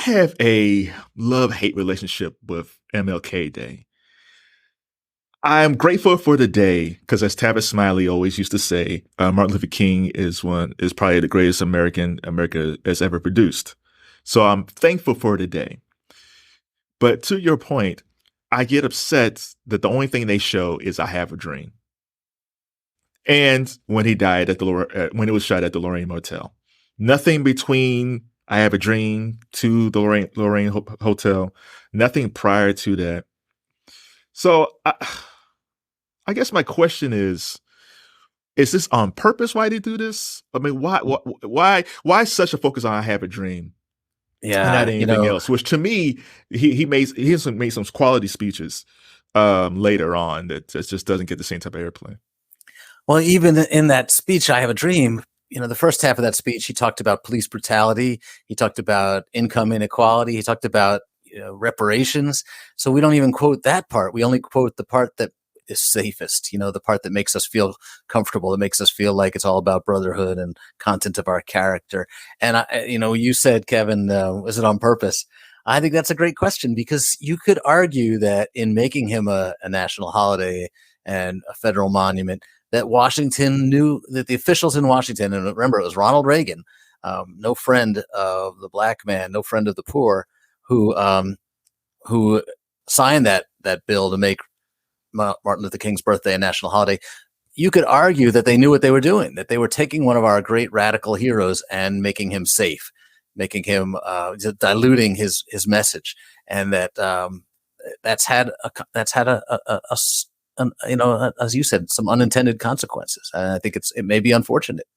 have a love-hate relationship with MLK Day. I'm grateful for the day because, as Tavis Smiley always used to say, Martin Luther King is probably the greatest America has ever produced. So I'm thankful for the day. But to your point, I get upset that the only thing they show is "I Have a Dream," and when he died when it was shot at the Lorraine Motel. Nothing between "I Have a Dream" to the Lorraine Hotel. Nothing prior to that. So I guess my question is this on purpose why they do this? I mean, why such a focus on "I Have a Dream" and not Yeah, anything else? Which to me, he has made some quality speeches later on that just doesn't get the same type of airplay. well, even in that speech, "I Have a Dream," the first half of that speech, he talked about police brutality. He talked about income inequality. He talked about reparations. So we don't even quote that part. We only quote the part that is safest, the part that makes us feel comfortable, that makes us feel like it's all about brotherhood and content of our character. And, you said, Kevin, was it on purpose? I think that's a great question, because you could argue that in making him a national holiday and a federal monument, that Washington knew, that the officials in Washington, and remember, it was Ronald Reagan, no friend of the black man, no friend of the poor, who signed that bill to make Martin Luther King's birthday a national holiday. You could argue that they knew what they were doing, that they were taking one of our great radical heroes and making him safe, making him diluting his message, and that's had as you said, some unintended consequences. And I think it may be unfortunate.